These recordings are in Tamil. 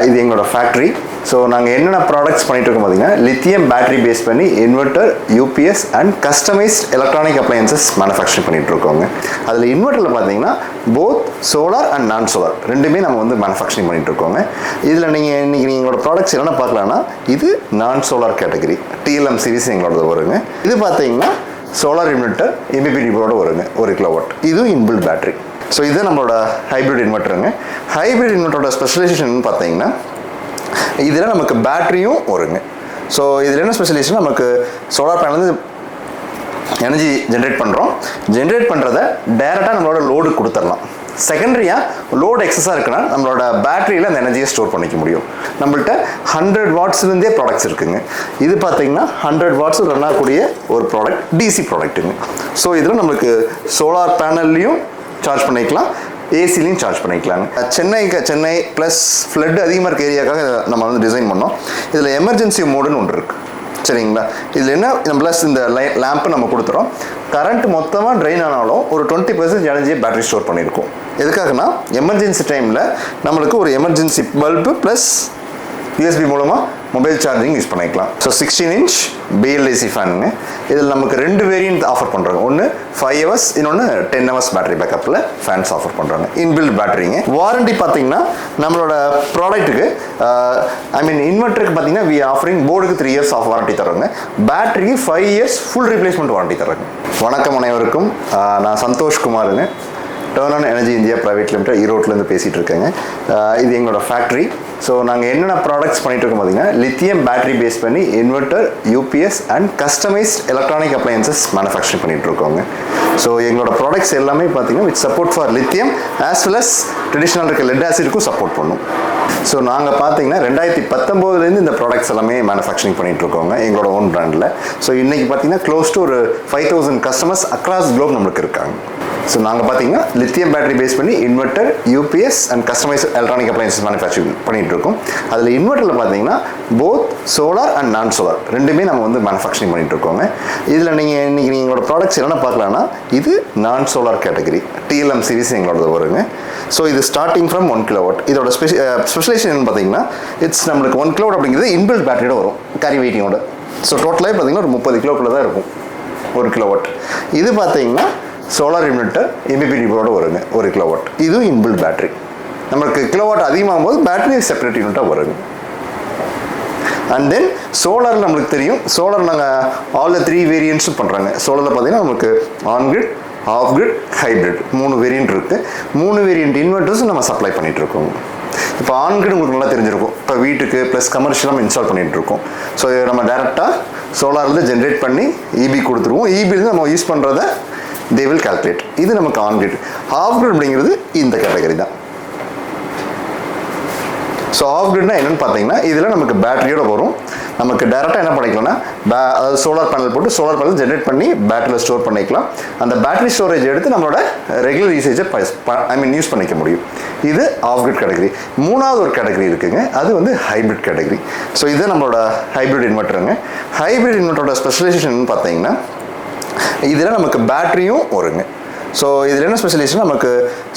இது எங்களோட ஃபேக்ட்ரி. ஸோ நாங்கள் என்னென்ன ப்ராடக்ட்ஸ் பண்ணிட்டு இருக்கோம் பார்த்தீங்கன்னா லித்தியம் பேட்டரி பேஸ் பண்ணி inverter, UPS and customized electronic appliances manufacturing பண்ணிட்டு இருக்கோங்க. அதில் இன்வெர்டரில் பார்த்தீங்கன்னா both solar and non solar ரெண்டுமே நம்ம வந்து மேனுஃபேக்சரிங் பண்ணிட்டு இருக்கோங்க. இதில் நீங்கள் இன்றைக்கி எங்களோட ப்ராடக்ட்ஸ் என்னென்ன பார்க்கலாம்னா இது நான் சோலார் கேட்டகரி TLM சீரிஸ் எங்களோட வருங்க. இது பார்த்தீங்கன்னா சோலார் இன்வெர்டர் எம்பி போர்டு வருங்க 1 கிலோவாட். இதுவும் இன்பில்ட் பேட்டரி. ஸோ இது நம்மளோட ஹைப்ரிட் இன்வெர்ட்டருங்க. ஹைப்ரிட் இன்வெர்ட்டரோட ஸ்பெஷலைசேஷன் பார்த்தீங்கன்னா இதில் நமக்கு பேட்டரியும் வருங்க. ஸோ இதில் என்ன ஸ்பெஷலைசேஷன், நமக்கு சோலார் பேனல் எனர்ஜி ஜென்ரேட் பண்ணுறோம். ஜென்ரேட் பண்ணுறத டைரெக்டாக நம்மளோட லோடு கொடுத்துடலாம். செகண்டரியாக லோடு எக்ஸஸாக இருக்குன்னா நம்மளோட பேட்டரியில் அந்த எனர்ஜியை ஸ்டோர் பண்ணிக்க முடியும். நம்மள்ட்ட 100 வாட்ஸ்லேருந்தே ப்ராடக்ட்ஸ் இருக்குங்க. இது பார்த்தீங்கன்னா 100 வாட்ஸ் ரன் ஆகக்கூடிய ஒரு ப்ராடக்ட், டிசி ப்ராடக்ட்டுங்க. ஸோ இதில் நம்மளுக்கு சோலார் பேனல்லையும் சார்ஜ் பண்ணிக்கலாம், ஏசிலையும் சார்ஜ் பண்ணிக்கலாங்க. சென்னை ப்ளஸ் ஃப்ளட் அதிகமாக இருக்க ஏரியாக்காக நம்ம வந்து டிசைன் பண்ணோம். இதில் எமர்ஜென்சி மோடுன்னு ஒன்று இருக்குது, சரிங்களா? இதில் என்ன, நம்ம ப்ளஸ் இந்த லேம்பு நம்ம கொடுத்துறோம். கரண்ட் மொத்தமாக ட்ரெயின் ஆனாலும் ஒரு 20% எனர்ஜியை பேட்டரி ஸ்டோர் பண்ணியிருக்கோம். எதுக்காகனா எமர்ஜென்சி டைமில் நம்மளுக்கு ஒரு எமர்ஜென்சி பல்பு ப்ளஸ் USB மூலமாக மொபைல் சார்ஜிங் யூஸ் பண்ணிக்கலாம். ஸோ 16 இன்ச் BLAC ஃபேனுங்க. இதில் நமக்கு 2 வேரியன்ட் ஆஃபர் பண்ணுறாங்க. ஒன்று 5 ஹவர்ஸ், இன்னொன்று 10 ஹவர்ஸ் பேட்டரி பேக்கப்பில் ஃபேன்ஸ் ஆஃபர் பண்ணுறாங்க. இன்பில்ட் பேட்டரிங்க. வாரண்டி பார்த்தீங்கன்னா நம்மளோட ப்ராடக்ட்டுக்கு இன்வெர்ட்டருக்கு பார்த்தீங்கன்னா வி ஆஃபரிங் போர்டுக்கு 3 இயர்ஸ் ஆஃப் வாரண்டி தரோங்க. பேட்டரிக்கு 5 இயர்ஸ் ஃபுல் ரீப்ளேஸ்மெண்ட் வாரண்டி தரோங்க. வணக்கம் அனைவருக்கும். நான் சந்தோஷ்குமாருங்க, turn on energy India private limited ஈரோட்லேருந்து பேசிகிட்டு இருக்கேங்க. இது எங்களோட ஃபேக்ட்ரி. ஸோ நாங்கள் என்னென்ன ப்ராடக்ட்ஸ் பண்ணிட்டு இருக்கோம் பார்த்தீங்கன்னா லித்தியம் பேட்டரி பேஸ் பண்ணி inverter, UPS and customized electronic appliances manufacturing பண்ணிட்டு இருக்கோங்க. ஸோ எங்களோட ப்ராடக்ட்ஸ் எல்லாமே பார்த்தீங்கன்னா with support for lithium as well as traditional இருக்க லெட் ஆசிடுக்கும் சப்போர்ட் பண்ணும். ஸோ நாங்கள் பார்த்தீங்கன்னா 2019 இந்த ப்ராடக்ட்ஸ் எல்லாமே மேனுஃபேக்சரிங் பண்ணிட்டு இருக்கோங்க எங்களோட ஓன் பிராண்டில். ஸோ இன்றைக்கி பார்த்தீங்கன்னா க்ளோஸ் டு ஒரு 5000 கஸ்டமர்ஸ் அக்ராஸ் குளோப் நம்மளுக்கு இருக்காங்க. ஸோ நாங்கள் பார்த்தீங்கன்னா லித்தியம் பேட்டரி பேஸ் பண்ணி inverter, UPS and customize electronic appliances manufacturing பண்ணிட்டு இருக்கோம். அதில் இன்வெர்ட்டரில் பார்த்தீங்கன்னா both solar and non solar ரெண்டுமே நம்ம வந்து மேனுஃபேக்சரிங் பண்ணிட்டு இருக்கோங்க. இதில் நீங்கள் இன்றைக்கி எங்களோட ப்ராடக்ட்ஸ் என்னென்ன பார்க்கலாம்னா இது நான் சோலார் கேட்டகரி TLM சீரிஸ் எங்களோட வருங்க. ஸோ இது ஸ்டார்டிங் ஃப்ரம் 1 கிலோவாட். இதோட ஸ்பெஷலைசேஷன் பார்த்தீங்கன்னா இட்ஸ் நம்மளுக்கு 1 கிலோவாட் அப்படிங்கிறது இன்பில்ட் பேட்டரியோட வரும், கேரி வெயிட்டிங்கோட. ஸோ டோட்டலாக பார்த்தீங்கன்னா ஒரு 30 கிலோக்குள்ளே தான் இருக்கும் 1 கிலோவாட். இது பார்த்தீங்கன்னா சோலார் இன்வெர்ட்டர் எம்பி போர்டு வருங்க 1 கிலோவாட். இதுவும் இன்பில்ட் பேட்டரி. நமக்கு கிலோவாட் அதிகமாகும் போது பேட்டரி செப்பரேட் யூனிட்டாக வருங்க. அண்ட் தென் சோலார் நம்மளுக்கு தெரியும், சோலார் நாங்கள் ஆல் த 3 வேரியன்ட்ஸும் பண்ணுறாங்க. சோலாரில் பார்த்தீங்கன்னா நமக்கு on grid, of grid, hybrid 3 variant இருக்குது. 3 வேரியன்ட் இன்வெர்ட்டர்ஸும் நம்ம சப்ளை பண்ணிகிட்டு இருக்கோம். இப்போ ஆன் கிரிட் உங்களுக்கு நல்லா தெரிஞ்சிருக்கும். இப்போ வீட்டுக்கு ப்ளஸ் கமர்ஷியலாக நம்ம இன்ஸ்டால் பண்ணிகிட்டு இருக்கோம். ஸோ நம்ம டேரெக்டாக சோலார்லேருந்து ஜென்ரேட் பண்ணி EB கொடுத்துருவோம். EBலேருந்து நம்ம யூஸ் பண்ணுறத they will calculate. இது நமக்கு ஆன் கிரிட். ஆஃப் கிரிட் அப்படிங்கிறது இந்த கேட்டகரி தான். ஸோ ஆஃப் கிரிட்னா என்னென்னு பார்த்தீங்கன்னா இதில் நமக்கு பேட்டரியோட வரும். நமக்கு டேரெக்டாக என்ன பண்ணிக்கலாம்னா அதாவது சோலார் பேனல் போட்டு சோலார் பேனல் ஜென்ரேட் பண்ணி பேட்டரியில் ஸ்டோர் பண்ணிக்கலாம். அந்த பேட்டரி ஸ்டோரேஜ் எடுத்து நம்மளோட ரெகுலர் யூசேஜை யூஸ் பண்ணிக்க முடியும். இது ஆஃப் கிரிட் கேட்டகரி. மூணாவது ஒரு கேட்டகரி இருக்குங்க, அது வந்து ஹைப்ரிட் கேட்டகரி. ஸோ இது நம்மளோட ஹைப்ரிட் இன்வெர்ட்டருங்க. ஹைப்ரிட் இன்வெர்ட்டரோட ஸ்பெஷலைசேஷன் பார்த்தீங்கன்னா இதில் நமக்கு பேட்டரியும் வருங்க. ஸோ இதில் என்ன ஸ்பெஷலைசேஷன், நமக்கு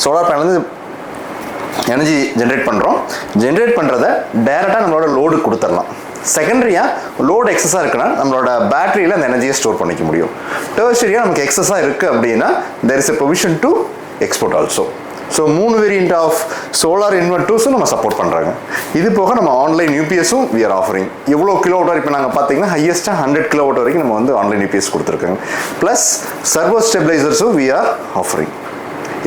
சோலார் பேனல் எனர்ஜி ஜென்ரேட் பண்ணுறோம். ஜென்ரேட் பண்ணுறத டைரெக்டாக நம்மளோட லோடு கொடுத்துடலாம். செகண்டரியாக லோடு எக்ஸஸாக இருக்குன்னா நம்மளோட பேட்டரியில் அந்த எனர்ஜியை ஸ்டோர் பண்ணிக்க முடியும். டெர்ஷரியாக நமக்கு எக்ஸஸாக இருக்குது அப்படின்னா there is a provision to export also. So 3 variant of solar இன்வெர்ட்டர்ஸும் நம்ம சப்போர்ட் பண்ணுறாங்க. இது போக நம்ம ஆன்லைன் யூபிஎஸும் வி ஆர் ஆஃபரிங். எவ்வளோ கிலோவாட் இப்போ நாங்கள் பார்த்தீங்கன்னா ஹையஸ்ட்டாக 100 கிலோவாட் வரைக்கும் நம்ம வந்து ஆன்லைன் யூபிஎஸ் கொடுத்துருக்காங்க. ப்ளஸ் சர்வோ ஸ்டெபிளைசர்ஸும் வி ஆர் ஆஃபரிங்.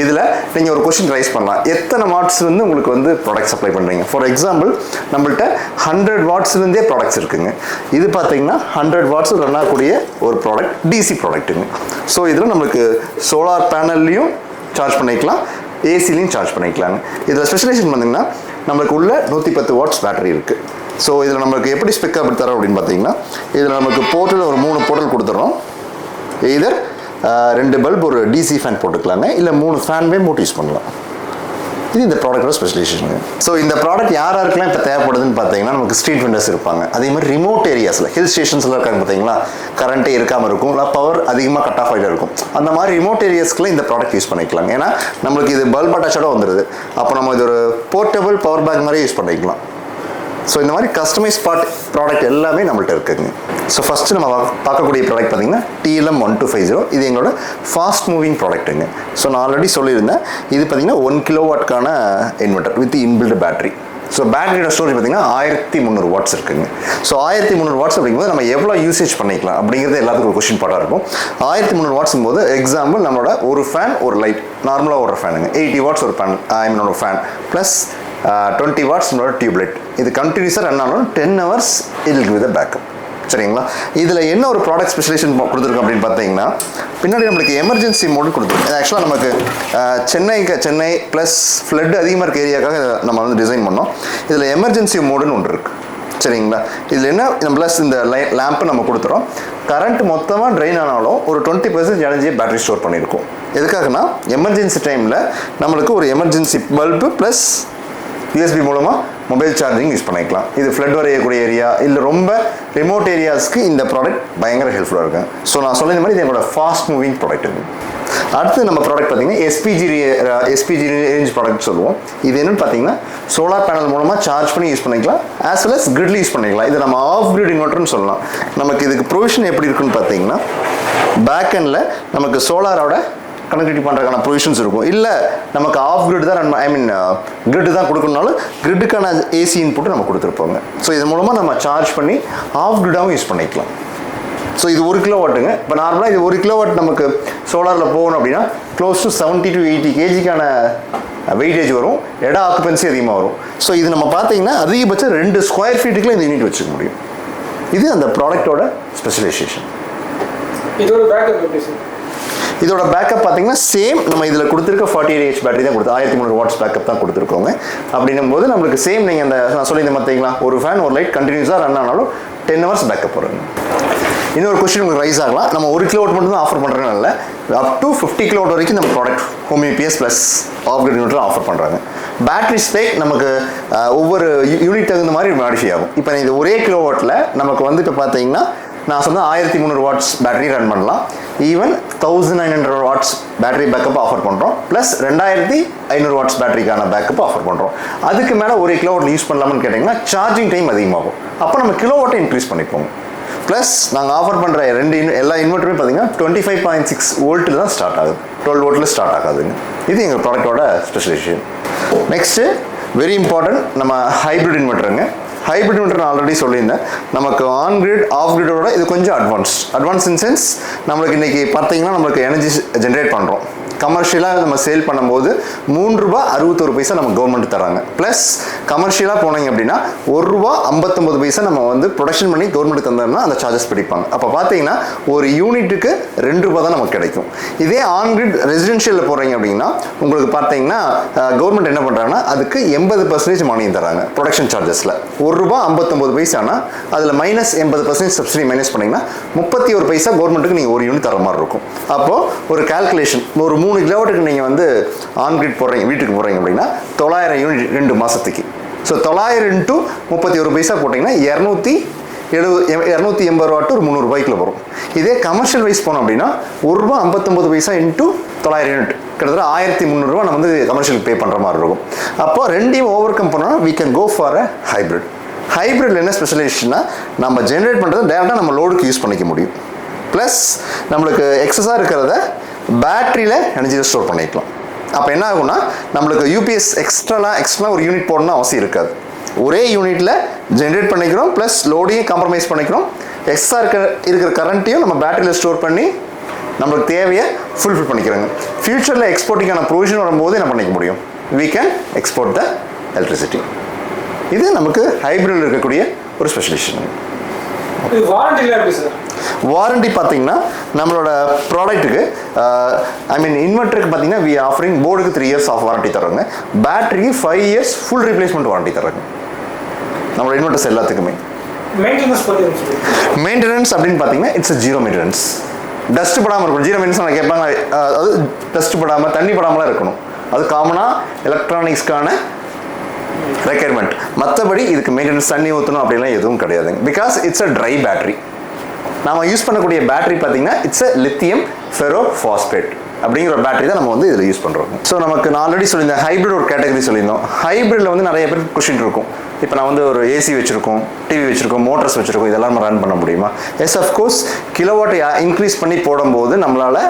இதில் நீங்கள் ஒரு கொஸ்டின் ரைஸ் பண்ணலாம், எத்தனை வாட்ஸ் வந்து உங்களுக்கு வந்து ப்ராடக்ட் சப்ளை பண்ணுறீங்க. ஃபார் எக்ஸாம்பிள் நம்மள்ட்ட 100 வாட்ஸ்லேருந்தே ப்ராடக்ட்ஸ் இருக்குங்க. இது பார்த்தீங்கன்னா 100 வாட்ஸ் ரன் ஆகக்கூடிய ஒரு ப்ராடக்ட், டிசி ப்ராடக்ட்டுங்க. ஸோ இதில் நம்மளுக்கு சோலார் பேனல்லையும் சார்ஜ் பண்ணிக்கலாம், ஏசிலையும் சார்ஜ் பண்ணிக்கலாங்க. இதில் ஸ்பெஷலைசேஷன் பார்த்தீங்கன்னா நம்மளுக்கு உள்ள 110 வாட்ஸ் பேட்டரி இருக்குது. ஸோ இதில் நம்மளுக்கு எப்படி ஸ்பெக் அப்படி தரோம் அப்படின்னு பார்த்தீங்கன்னா இதில் நமக்கு போர்ட்டல் ஒரு 3 போர்ட்டல் கொடுத்துட்றோம். எய்தர் 2 பல்ப் ஒரு டிசி ஃபேன் போட்டுக்கலாங்க, இல்லை 3 ஃபேன் போட்டு யூஸ் பண்ணலாம். இது இந்த ப்ராடக்டோட ஸ்பெஷலைசேஷன். ஸோ இந்த ப்ராடக்ட் யாருக்கெல்லாம் இப்போ தேவைப்படுதுன்னு பார்த்தீங்கன்னா நமக்கு ஸ்ட்ரீட் வெண்டர்ஸ் இருப்பாங்க, அதே மாதிரி ரிமோட் ஏரியாஸில் ஹில் ஸ்டேஷன்ஸில் இருக்காங்க பார்த்தீங்களா, கரண்ட்டே இருக்காமல் இருக்கும், இல்லை பவர் அதிகமாக கட் ஆஃப் ஆகிட்டு இருக்கும், அந்த மாதிரி ரிமோட் ஏரியாஸ்க்குலாம் இந்த ப்ராடக்ட் யூஸ் பண்ணிக்கலாம். ஏன்னா நம்மளுக்கு இது பல்ப் அட்டாச்சோட வந்துடுது. அப்போ நம்ம இது ஒரு போர்ட்டபிள் பவர் பேங்க் மாதிரி யூஸ் பண்ணிக்கலாம். ஸோ இந்த மாதிரி கஸ்டமைஸ் ப்ராடக்ட் எல்லாமே நம்மள்ட்ட இருக்குங்க. ஸோ ஃபஸ்ட்டு நம்ம பார்க்கக்கூடிய ப்ராடக்ட் பார்த்தீங்கன்னா TLM1250. இது எங்களோட ஃபாஸ்ட் மூவிங் ப்ராடக்ட்டுங்க. ஸோ நான் ஆல்ரெடி சொல்லியிருந்தேன், இது பார்த்தீங்கன்னா 1 கிலோவாட்கான inverter with inbuilt battery. So பேட்டரியோட ஸ்டோரேஜ் பார்த்தீங்கன்னா 1300 வாட்ஸ் இருக்குங்க. ஸோ 1300 வாட்ஸ் அப்படிங்கும்போது நம்ம எவ்வளோ யூசேஜ் பண்ணிக்கலாம் அப்படிங்கிறது எல்லாத்துக்கும் ஒரு கொஸ்டின் பாட்டாக இருக்கும். 1300 வாட்ஸும் போது எக்ஸாம்பிள் நம்மளோட ஒரு ஃபேன் ஒரு லைட் நார்மலாக ஒரு ஃபேனுங்க, 80 வாட்ஸ் ஒரு ஃபேன் ஒரு ஃபேன் ப்ளஸ் 20 வாட்ஸ் டியூப்லைட். இது கண்டினியூஸாக ரன் ஆனாலும் 10 hours இல் வித் பேக்கப். சரிங்களா? இதில் என்ன ஒரு ப்ராடக்ட் ஸ்பெஷலைசேஷன் கொடுத்துருக்கோம் அப்படின்னு பார்த்தீங்கன்னா, பின்னாடி நம்மளுக்கு எமர்ஜென்சி மோடு கொடுத்துருக்கோம். ஆக்சுவலாக நமக்கு சென்னை ப்ளஸ் ஃப்ளட் அதிகமாக இருக்க ஏரியாக்காக நம்ம வந்து டிசைன் பண்ணோம். இதில் எமர்ஜென்சி மோடுன்னு ஒன்று இருக்குது. சரிங்களா? இதில் என்ன ப்ளஸ் இந்த லேம்ப்பு நம்ம கொடுத்துறோம். கரண்ட் மொத்தமாக ட்ரெயின் ஆனாலும் ஒரு 20% எனர்ஜியை பேட்டரி ஸ்டோர் பண்ணியிருக்கோம். எதுக்காகனா எமர்ஜென்சி டைமில் நம்மளுக்கு ஒரு எமர்ஜென்சி பல்பு ப்ளஸ் USB மூலமாக மொபைல் சார்ஜிங் யூஸ் பண்ணிக்கலாம். இது ஃப்ளட் வரையக்கூடிய ஏரியா இல்லை ரொம்ப ரிமோட் ஏரியாஸ்க்கு இந்த ப்ராடக்ட் பயங்கர ஹெல்ப்ஃபுல்லாக இருக்கும். ஸோ நான் சொன்ன மாதிரி இது என்னோட ஃபாஸ்ட் மூவிங் ப்ராடக்ட். இது அடுத்து நம்ம ப்ராடக்ட் பார்த்தீங்கன்னா எஸ்பிஜி ரேஞ்ச் ப்ராடக்ட் சொல்லுவோம். இது என்னென்னு பார்த்தீங்கன்னா சோலார் பேனல் மூலமாக சார்ஜ் பண்ணி யூஸ் பண்ணிக்கலாம், ஆஸ் வெல் அஸ் கிரிட்ல யூஸ் பண்ணிக்கலாம். இது நம்ம ஆஃப் கிரிட் இன்வெர்டர்னு சொல்லலாம். நமக்கு இதுக்கு ப்ரொவிஷன் எப்படி இருக்குன்னு பார்த்தீங்கன்னா, பேக் எண்டில் நமக்கு சோலாரோட கனெக்டிவிட்டி பண்ணுறதுக்கான ப்ரொவிஷன்ஸ் இருக்கும். இல்லை நமக்கு ஆஃப் கிரிட் தான் கிரிட் தான் கொடுக்கணுனாலும் கிரிட்டுக்கான ஏசி இன்புட்டு நம்ம கொடுத்துருப்போங்க. ஸோ இது மூலமாக நம்ம சார்ஜ் பண்ணி ஆஃப் கிரிட்டாகவும் யூஸ் பண்ணிக்கலாம். ஸோ இது 1 கிலோவாட்டுங்க. இப்போ நார்மலாக இது 1 கிலோவாட் நமக்கு சோலாரில் போகணும் அப்படின்னா க்ளோஸ் டு 70 to 80 kgக்கான வெயிட்டேஜ் வரும், இடம் ஆக்குபென்சி அதிகமாக வரும். ஸோ இது நம்ம பார்த்தீங்கன்னா அதிகபட்சம் 2 ஸ்கொயர் ஃபீட்டுக்குள்ள இந்த யூனிட் வச்சுக்க முடியும். இது அந்த ப்ராடக்டோட ஸ்பெஷலைசேஷன். இதோட பேக்கப் எப்படி சார்? இதோட பேக்கப் பார்த்தீங்கன்னா சேம் நம்ம இதில் கொடுத்துருக்க 48Ah பேட்டரி தான் கொடுத்து 1300 வாட்ஸ் பேக்கப் தான் கொடுத்துருக்கோங்க. அப்படின்னும் போது நம்மளுக்கு சேம் நீங்கள் அந்த நான் சொல்லியிருந்தேன் பார்த்தீங்களா, ஒரு ஃபேன் ஒரு லைட் கண்டினியூஸாக ரன் ஆனாலும் 10 hours பேக்கப் வருங்க. இன்னொரு கொஸ்டின் உங்களுக்கு ரைஸ் ஆகலாம், நம்ம 1 கிலோவாட் மட்டும் தான் ஆஃபர் பண்ணுறதுனால இல்லை, அப் டு 50 கிலோவாட் வரைக்கும் நம்ம product home UPS plus of grid inverter offer பண்ணுறாங்க. பேட்டரி ஸ்பேக் நமக்கு ஒவ்வொரு யூனிட் தகுந்த மாதிரி மாடிஃபை ஆகும். இப்போ இது ஒரே கிலோவாட்டில் நமக்கு வந்து இப்போ பார்த்தீங்கன்னா நான் சொன்ன 1300 வாட்ஸ் பேட்டரி ரன் பண்ணலாம். Even 1900 watts battery backup offer பண்ணுறோம். ப்ளஸ் 2500 வாட்ஸ் பேட்டரிக்கான பேக்கப் ஆஃபர் பண்ணுறோம். அதுக்கு மேலே 1 கிலோவாட் யூஸ் பண்ணலாம்னு கேட்டிங்கன்னா சார்ஜிங் டைம் அதிகமாகும். அப்போ நம்ம கிலோவாட்டை இன்க்ரீஸ் பண்ணிப்போம். ப்ளஸ் நாங்கள் ஆஃபர் பண்ணுற எல்லா இன்வெர்ட்டருமே பார்த்தீங்கன்னா 25.6 வோல்ட்டில் தான் ஸ்டார்ட் ஆகுது, 12 வோல்ட்டில் ஸ்டார்ட் ஆகாதுங்க. இது எங்கள் ப்ராடக்டோட ஸ்பெஷலைசேஷன். நெக்ஸ்ட்டு வெரி இம்பார்ட்டன்ட் நம்ம ஹைப்ரிட் இன்வெர்ட்டருங்க. ஹைப்ரிட் இன்வெர்ட்டர் நான் ஆல்ரெடி சொல்லியிருந்தேன், நமக்கு ஆன் கிரிட் ஆஃப் கிரிடோட இது கொஞ்சம் அட்வான்ஸ் இன் சென்ஸ் நம்மளுக்கு இன்றைக்கி பார்த்தீங்கன்னா நம்மளுக்கு எனர்ஜி ஜென்ரேட் பண்ணுறோம். கமர்ஷியலாக நம்ம சேல் பண்ணும்போது ₹3.61 நம்ம கவர்மெண்ட் தராங்க. ப்ளஸ் கமர்ஷியலாக போனீங்க அப்படின்னா ₹1.59 நம்ம வந்து ப்ரொடக்ஷன் பண்ணி கவர்மெண்ட் தந்தோம்னா அந்த சார்ஜஸ் பிடிப்பாங்க. அப்போ பார்த்தீங்கன்னா ஒரு யூனிட்டுக்கு ₹2 தான் நமக்கு கிடைக்கும். இதே ஆன் கிரிட் ரெசிடென்ஷியலில் போகிறீங்க அப்படின்னா உங்களுக்கு பார்த்தீங்கன்னா கவர்மெண்ட் என்ன பண்ணுறாங்கன்னா அதுக்கு 80% மானியம் தராங்க ப்ரொடக்ஷன் சார்ஜஸில். ₹1.59 அதில் மைனஸ் 80% சப்சிடி மைனஸ் பண்ணிங்கன்னா 31 பைசா கவர்மெண்ட்டுக்கு நீங்கள் ஒரு யூனிட் தர மாதிரி இருக்கும். அப்போது ஒரு கால்குலேஷன், ஒரு 3 கிலோவாட்டுக்கு நீங்கள் வந்து ஆன் கிரிட் போடுறீங்க, வீட்டுக்கு போடுறீங்க அப்படின்னா 900 யூனிட் 2 மாதத்துக்கு. ஸோ 900 × 31 பைசா போட்டிங்கன்னா 280 வாட்டு ஒரு ₹300 வரும். இதே கமர்ஷியல் வைஸ் போனோம் அப்படின்னா ₹1.59 × 900 யூனிட் கிட்டத்தட்ட ₹1300 நம்ம வந்து கமர்ஷியலுக்கு பே பண்ணுற மாதிரி இருக்கும். அப்போ ரெண்டையும் ஓவர் கம் பண்ணால் we can go for a hybrid. ஹைப்ரிட்ல என்ன ஸ்பெஷலைசேஷன்னா நம்ம ஜென்ரேட் பண்ணுறதை டேரெக்டாக நம்ம லோடுக்கு யூஸ் பண்ணிக்க முடியும். ப்ளஸ் நம்மளுக்கு எக்ஸஸாக இருக்கிறத பேட்டரியில் எனர்ஜியை ஸ்டோர் பண்ணிக்கலாம். அப்போ என்ன ஆகும்னா நம்மளுக்கு யூபிஎஸ் எக்ஸ்ட்ரா ஒரு யூனிட் போடணும்னு அவசியம் இருக்காது. ஒரே யூனிட்டில் ஜென்ரேட் பண்ணிக்கிறோம், ப்ளஸ் லோடையும் காம்ப்ரமைஸ் பண்ணிக்கிறோம், எக்ஸ்ட்ரா இருக்கிற கரண்ட்டையும் நம்ம பேட்டரியில் ஸ்டோர் பண்ணி நம்மளுக்கு தேவையை ஃபுல்ஃபில் பண்ணிக்கிறாங்க. ஃபியூச்சரில் எக்ஸ்போர்ட்டிங்கான ப்ரொவிஷன் வரும்போது என்ன பண்ணிக்க முடியும், we can export the electricity. இது நமக்கு ஹைப்ரிட் இருக்கக்கூடிய ஒரு ஸ்பெஷலைசேஷன். வாரண்டி பார்த்தீங்கன்னா நம்மளோட ப்ராடக்ட்டுக்கு இன்வெர்ட்டருக்கு பார்த்தீங்கன்னா வி ஆஃபரிங் போர்டுக்கு 3 years ஆஃப் வாரண்டி தரோங்க. பேட்டரிக்கு 5 years ஃபுல் ரீப்ளேஸ்மெண்ட் வாரண்டி தரோங்க நம்மளோட இன்வெர்ட்டர்ஸ் எல்லாத்துக்குமே. மெயின்டெனன்ஸ் அப்படின்னு பார்த்தீங்கன்னா இட்ஸ் ஜீரோ மெயின்டெனன்ஸ். டஸ்ட் படாமல் இருக்கணும். ஜீரோ மெயின்டெனன்ஸ் நான் கேட்பாங்க, அதாவது டஸ்ட் படாமல் தண்ணி படாமலாம் இருக்கணும். அது காமனாக எலக்ட்ரானிக்ஸ்க்கான ரெக்யர்மெண்ட். மற்றபடி இதுக்கு மெயின்டெனன்ஸ் தண்ணி ஊற்றணும் அப்படிலாம் எதுவும் கிடையாதுங்க. Because it's a try battery. நம்ம யூஸ் பண்ணக்கூடிய பேட்டரி பார்த்தீங்கன்னா it's a lithium ferro phosphate அப்படிங்கிற ஒரு பேட்டரி தான் நம்ம வந்து இதில் யூஸ் பண்ணுறோம். ஸோ நமக்கு நான் ஆல்ரெடி சொல்லியிருந்தேன் ஹைப்ரிட் ஒரு கேட்டகரி சொல்லியிருந்தோம். ஹைப்ரிட்ல வந்து நிறைய பேர் கொஷின் இருக்கும். இப்போ நான் வந்து ஒரு ஏசி வச்சிருக்கோம், டிவி வச்சிருக்கோம், மோட்டர்ஸ் வச்சிருக்கோம், இதெல்லாம் நம்ம ரன் பண்ண முடியுமா? எஸ் அஃப்கோர்ஸ் கிலோவாட்டை இன்க்ரீஸ் பண்ணி போடும்போது நம்மளால்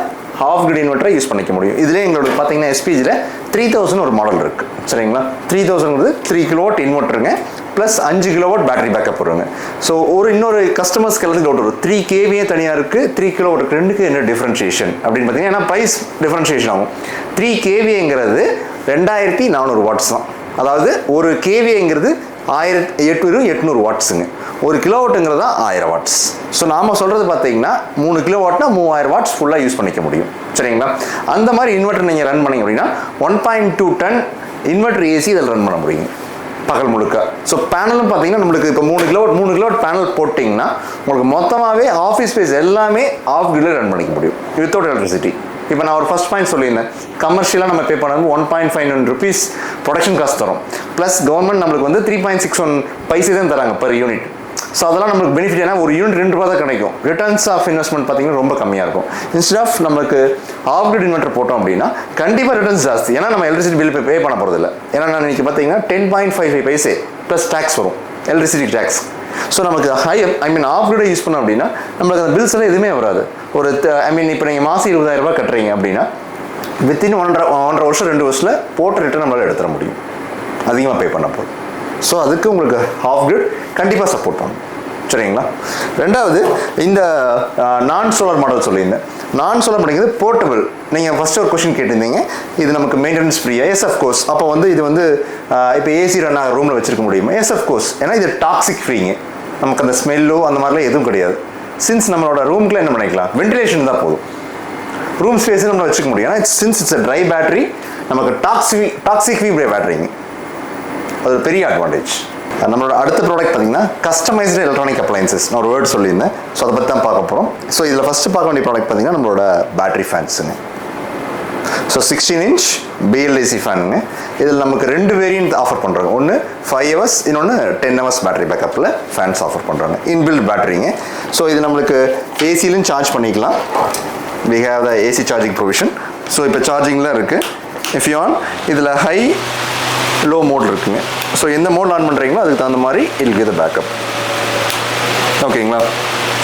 ஹாஃப் கிரிட் இன்வெர்ட்டரை யூஸ் பண்ணிக்க முடியும். இதுலேயே எங்களோட பார்த்தீங்கன்னா எஸ்பிஜியில் 3000 ஒரு மாடல் இருக்குது. சரிங்களா? 3000 3 கிலோவாட் இன்வெர்ட்டருங்க ப்ளஸ் 5 கிலோவாட் பேட்டரி பேக்கப் வருங்க. ஸோ இன்னொரு கஸ்டமர்ஸ்க்கு எல்லாத்துக்கும் டவுட் வரும், 3 கேவியே தனியாக இருக்குது, 3 கிலோவாட் ரெண்டுக்கு என்ன டிஃப்ரென்ஷியேஷன் அப்படின்னு பார்த்தீங்கன்னா, ஏன்னா ப்ரைஸ் டிஃப்ரென்ஷியேஷன் ஆகும். 3 கேவிங்கிறது 2400 வாட்ஸ் தான். அதாவது ஒரு கேவிங்கிறது 1800 வாட்ஸுங்க. ஒரு கிலோவாட்டுங்கிறது தான் 1000 வாட்ஸ். ஸோ நாம் சொல்கிறது பார்த்தீங்கன்னா 3 கிலோவாட்னா 3000 வாட்ஸ் ஃபுல்லாக யூஸ் பண்ணிக்க முடியும். சரிங்களா? அந்த மாதிரி இன்வெர்ட்டர் நீங்கள் ரன் பண்ணிங்க அப்படின்னா 1.2 டன் இன்வெர்ட்டர் ஏசி இதில் ரன் பண்ண முடியும் பகல் முழுக்க. ஸோ பேனலும் பார்த்தீங்கன்னா நம்மளுக்கு இப்போ 3 கிலோவாட் பேனல் போட்டிங்கன்னா உங்களுக்கு மொத்தமாகவே ஆஃபீஸ் ஸ்பேஸ் எல்லாமே ஆஃப் கிரிட்ல ரன் பண்ணிக்க முடியும் வித்தவுட் எலக்ட்ரிசிட்டி. இப்போ நான் ஒரு ஃபர்ஸ்ட் பாயிண்ட் சொல்லியிருந்தேன், கமர்ஷியலாக நம்ம பே பண்ணது 1.59 rupees ப்ரொடக்ஷன் காஸ்ட் தரும். ப்ளஸ் கவர்மெண்ட் நம்மளுக்கு வந்து 3.61 பைசே தான் தராங்க பர் யூனிட். ஸோ அதெல்லாம் நம்மளுக்கு பெனிஃபிட். ஏன்னா ஒரு யூனிட் 2 ரூபா தான் கிடைக்கும். ரிட்டர்ன்ஸ் ஆஃப் இன்வெஸ்ட்மெண்ட் பார்த்தீங்கன்னா ரொம்ப கம்மியாக இருக்கும். இன்ஸ்டெட் ஆஃப் நம்மளுக்கு ஆஃப் கிரிட் இன்வெர்ட்டர் போட்டோம் அப்படின்னா கண்டிப்பாக ரிட்டர்ன்ஸ் ஜாஸ்தி. ஏன்னா நம்ம எலக்ட்ரிசிட்டி பில் பே பண்ண போகிறதில்ல. ஏன்னா நான் இன்னைக்கு பார்த்தீங்கன்னா 10.55 பைசே ப்ளஸ் டேக்ஸ் வரும், எலக்ட்ரிசிட்டி டேக்ஸ். ஸோ நமக்கு ஆஃப் கிரிடை யூஸ் பண்ணோம் அப்படின்னா நம்மளுக்கு அந்த பில்ஸ் எல்லாம் எதுவுமே வராது. ஒரு இப்போ நீங்கள் மாதம் 20,000 ரூபாய் கட்டுறீங்க அப்படின்னா வித்தின் 1.5 வருஷம் 2 வருஷத்தில் போட்ட ரிட்டர்ன் நம்மளால் எடுத்துட முடியும், அதிகமாக பே பண்ண போதும். ஸோ அதுக்கு உங்களுக்கு ஆஃப் கிரிட் கண்டிப்பாக சப்போர்ட் பண்ணும். சரிங்களா? ரெண்டாவது இந்த நான் சோலார் மாடல் சொல்லியிருந்தேன். நான் சோலார் அப்படிங்கிறது போர்ட்டபிள். நீங்கள் ஃபஸ்ட்டு ஒரு கொஸ்டின் கேட்டிருந்தீங்க, இது நமக்கு மெயின்டெனன்ஸ் ஃப்ரீயா? Yes of course. அப்போ வந்து இது வந்து இப்போ ஏசி ரன் ஆகிற ரூமில் வச்சிருக்க முடியுமா? Yes of course. ஏன்னா இது டாக்ஸிக் ஃப்ரீங்க. நமக்கு அந்த ஸ்மெல்லோ அந்த மாதிரிலாம் எதுவும் கிடையாது. சின்ஸ் நம்மளோட ரூமுக்குள்ள என்ன பண்ணிக்கலாம், வென்டிலேஷன் தான் போதும், ரூம் ஸ்பேஸும் நம்ம வச்சுக்க முடியும். ஏன்னா சின்ஸ் இட்ஸ் ட்ரை பேட்டரி, நமக்கு டாக்ஸிக் ஃப்ரீ பேட்டரிங்க. அது ஒரு பெரிய அட்வான்டேஜ். நம்மளோட அடுத்த ப்ராடக்ட் பார்த்தீங்கன்னா கஸ்டமைஸ்டு எலக்ட்ரானிக் அப்ளையன்சஸ். நான் ஒரு வேர்ட் சொல்லியிருந்தேன். ஸோ அதை பற்றி தான் பார்க்க போகிறோம். ஸோ இதில் ஃபஸ்ட்டு பார்க்க வேண்டிய ப்ராடக்ட் பார்த்தீங்கன்னா நம்மளோட பேட்டரி ஃபேன்ஸுங்க. ஸோ 16 inch BLAC ஃபேனுங்க. இதில் நமக்கு 2 வேரியன்ட் ஆஃபர் பண்ணுறாங்க. ஒன்று 5 hours, இன்னொன்று 10 hours பேட்டரி பேக்கப்பில் ஃபேன்ஸ் ஆஃபர் பண்ணுறாங்க. இன்பில்ட் பேட்டரிங்க. ஸோ இது நம்மளுக்கு ஏசிலையும் சார்ஜ் பண்ணிக்கலாம். we have the AC charging provision. So இப்போ சார்ஜிங்கில் இருக்குது. இஃப் யூ ஆன் இதில் ஹை லோ மோட் இருக்குங்க. ஸோ எந்த மோட் ஆன் பண்ணுறீங்களோ அதுக்கு தகுந்த மாதிரி இல் கிவ் த பேக்கப். ஓகேங்களா?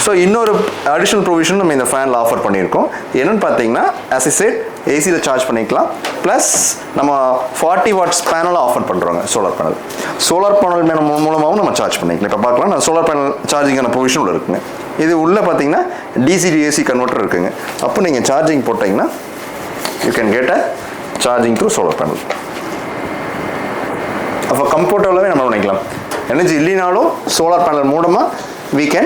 ஸோ இன்னொரு அடிஷ்னல் ப்ரொவிஷன் நம்ம இந்த ஃபேனில் ஆஃபர் பண்ணியிருக்கோம். என்னென்னு பார்த்தீங்கன்னா as I said ஏசியில் சார்ஜ் பண்ணிக்கலாம். ப்ளஸ் நம்ம 40 watts பேனலை ஆஃபர் பண்ணுறோங்க. சோலார் பேனல் மூலமாகவும் நம்ம சார்ஜ் பண்ணிக்கலாம். இப்போ பார்க்கலாம், நான் சோலார் பேனல் சார்ஜிங்கான ப்ரொவிஷன் உள்ள இருக்குங்க. இது உள்ளே பார்த்தீங்கன்னா DC to AC கன்வெர்ட்டர் இருக்குங்க. அப்போ நீங்கள் சார்ஜிங் போட்டிங்கன்னா you can get a charging through solar panel. அப்போ கம்ஃபர்டபுளாகவே நம்ம பண்ணிக்கலாம். எனர்ஜி இல்லைனாலும் சோலார் பேனல் மூலமாக we can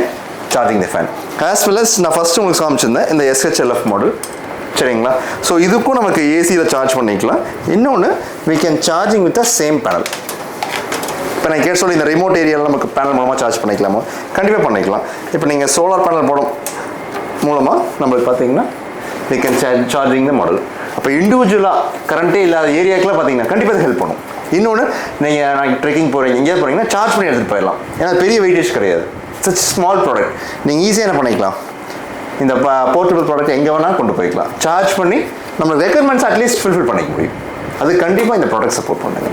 charging the fan. as well as நான் ஃபஸ்ட்டு உங்களுக்கு காமிச்சிருந்தேன் இந்த SHLF மாடல். சரிங்களா? ஸோ இதுக்கும் நமக்கு ஏசியில் சார்ஜ் பண்ணிக்கலாம். இன்னொன்று we can charging with the same panel. இப்போ நான் கேட்டு சொல்லி இந்த ரிமோட் ஏரியாவில் நமக்கு பேனல் மூலமாக சார்ஜ் பண்ணிக்கலாமா? கண்டிப்பாக பண்ணிக்கலாம். இப்போ நீங்கள் சோலார் பேனல் போடும் மூலமாக நம்மளுக்கு பார்த்தீங்கன்னா we can charging the model. அப்போ இண்டிவிஜுவலாக கரண்ட்டே இல்லாத ஏரியாக்கெலாம் பார்த்தீங்கன்னா கண்டிப்பாக ஹெல்ப் பண்ணும். இன்னொன்று நீங்கள் நான் ட்ரெக்கிங் போகிறீங்க, எங்கேயாவது போகிறீங்கன்னா சார்ஜ் பண்ணி எடுத்துகிட்டு போயிடலாம். ஏன்னா பெரிய வெயிட்டேஜ் கிடையாது. Such small product. நீங்கள் ஈஸியாக என்ன பண்ணிக்கலாம், இந்த போர்ட்டபிள் ப்ராடக்ட் எங்கே வேணால் கொண்டு போய்க்கலாம். சார்ஜ் பண்ணி நம்ம ரெக்யர்மெண்ட்ஸ் அட்லீஸ்ட் ஃபுல்ஃபில் பண்ணிக்க முடியும். அது கண்டிப்பாக இந்த ப்ராடக்ட் சப்போர்ட் பண்ணுங்க.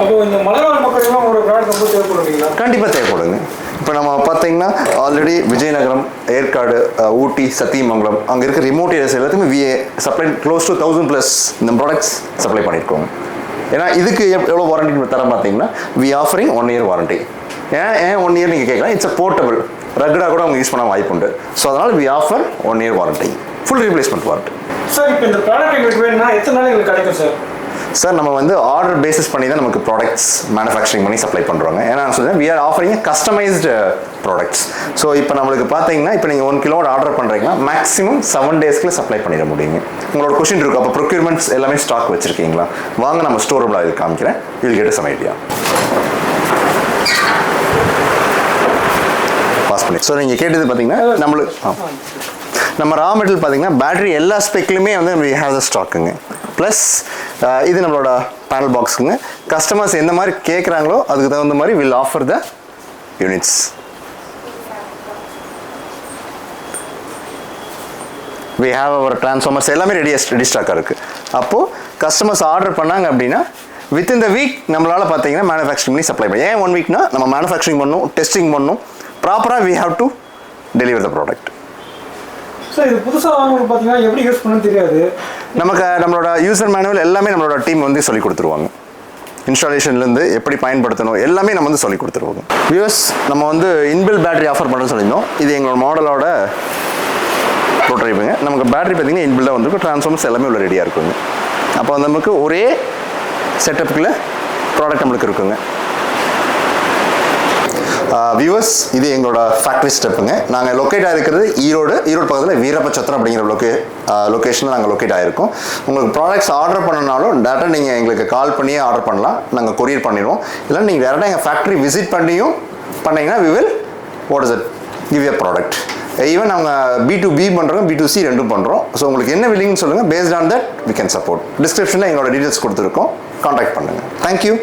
அப்போ இந்த மலைவாழ் மக்களுக்கு ஒரு ப்ராடக்ட் ரொம்ப தேவைப்படுவீங்களா? கண்டிப்பாக தேவைப்படுங்க. இப்போ நம்ம பார்த்தீங்கன்னா ஆல்ரெடி விஜயநகரம், ஏற்காடு, ஊட்டி, சத்தியமங்கலம் அங்கே இருக்க ரிமோட் ஏரியாஸ் எல்லாத்துக்குமே விஏ சப்ளை க்ளோஸ் டு 1000+ இந்த ப்ராடக்ட்ஸ் சப்ளை பண்ணியிருக்கோம். ஏன்னா இதுக்கு எவ்வளோ வாரண்டி தரம் பார்த்தீங்கன்னா வி ஆஃபரிங் 1 year வாரண்டி. ஏன் 1 year நீங்கள் கேட்கலாம், இட்ஸ் அ போர்ட்டபிள், ரகடாக கூட அவங்க யூஸ் பண்ண வாய்ப்பு உண்டு. ஸோ அதனால் we offer 1 year warranty, full replacement warranty. Sir இப்போ இந்த ப்ராடக்ட் எங்களுக்கு வேணும்னா எத்தனை நாள் எங்களுக்கு கிடைக்கும் சார்? சார் நம்ம வந்து ஆர்டர் பேசிஸ் பண்ணி தான் நமக்கு ப்ராடக்ட்ஸ் மேனுஃபேக்சரிங் பண்ணி சப்ளை பண்ணுறோங்க. ஏன்னா நான் சொல்லுவேன் we are offering customized products. So இப்போ நம்மளுக்கு பார்த்தீங்கன்னா இப்போ நீங்கள் 1 கிலோவாட் ஆர்டர் பண்ணுறீங்கன்னா மேக்ஸிமம் 7 daysக்குள்ள சப்ளை பண்ணிட முடியுங்க. உங்களோட கொஸ்டின் இருக்கும், அப்போ ப்ரொக்யூர்மெண்ட்ஸ் எல்லாமே ஸ்டாக் வச்சுருக்கீங்களா? வாங்க நம்ம ஸ்டோரபிள் இது காமிக்கிறேன். Will get some idea. Pass பண்ணி. ஸோ நீங்கள் கேட்டது பார்த்தீங்கன்னா நம்மளுக்கு நம்ம ரா மெட்டீரியல் பார்த்தீங்கன்னா பேட்டரி எல்லா ஸ்பெக்லையுமே வந்து வி ஹேவ் த ஸ்டாக்குங்க. ப்ளஸ் இது நம்மளோட பேனல் பாக்ஸுங்க. கஸ்டமர்ஸ் எந்த மாதிரி கேட்குறாங்களோ அதுக்கு தகுந்த மாதிரி will offer the units. we have our transformers எல்லாமே ரெடி ஸ்டாக்காக இருக்குது. அப்போது கஸ்டமர்ஸ் ஆர்டர் பண்ணாங்க அப்படின்னா வித்தின் த வீக் நம்மளால் பார்த்தீங்கன்னா மேனுஃபேக்சரிங் பண்ணி சப்ளை பண்ணி. ஏன் 1 வீக்னா நம்ம மேனுஃபேக்சரிங் பண்ணணும், டெஸ்டிங் பண்ணணும், ப்ராப்பராக we have to deliver the product. Sir இது புதுசாக வாங்கணும் பார்த்தீங்கன்னா எப்படி யூஸ் பண்ணணும்னு தெரியாது. நம்மளோட யூசர் மேனுவல் எல்லாமே நம்மளோட டீம் வந்து சொல்லி கொடுத்துருவாங்க. இன்ஸ்டாலேஷன்லேருந்து எப்படி பயன்படுத்தணும் எல்லாமே நம்ம வந்து சொல்லி கொடுத்துருவாங்க. வியூவர்ஸ், நம்ம வந்து இன்பில் பேட்டரி ஆஃபர் பண்ணுறோன்னு சொல்லியிருந்தோம். இது எங்களோட மாடலோட ப்ரோட்டோடைப்புங்க. நமக்கு பேட்டரி பார்த்தீங்கன்னா இன்பில்டாக வந்துருக்கும். ட்ரான்ஸ்ஃபார்மர்ஸ் எல்லாமே உள்ள ரெடியாக இருக்குங்க. அப்போ நமக்கு ஒரே செட்டப்புக்குள்ள ப்ராடக்ட் நம்மளுக்கு இருக்குங்க. வியூவர்ஸ், இது எங்களோட ஃபேக்ட்ரி ஸ்டெப்புங்க. நாங்கள் லொக்கேட் ஆகிருக்கிறது ஈரோடு பக்கத்தில் வீரப்பச்சத்திரம் அப்படிங்கிற லொக்கேஷனில் நாங்கள் லொக்கேட் ஆகிருக்கோம். உங்களுக்கு ப்ராடக்ட்ஸ் ஆர்டர் பண்ணனாலும் டேரெக்டாக நீங்கள் எங்களுக்கு கால் பண்ணியே ஆர்டர் பண்ணலாம், நாங்கள் கொரியர் பண்ணிடுவோம். இல்லை நீங்கள் டேரெக்டாக எங்கள் ஃபேக்ட்ரி விசிட் பண்ணியும் பண்ணிங்கன்னா we will what is it give you a product. Even அவங்க B2B பண்ணுறோம், B2C ரெண்டும் பண்ணுறோம். ஸோ உங்களுக்கு என்ன வில்லிங்னு சொல்லுங்கள். Based on that we can support. டிஸ்கிரிப்ஷனில் எங்களோட டீட்டெயில்ஸ் கொடுத்துருக்கோம், காண்டாக்ட் பண்ணுங்கள். தேங்க்யூ.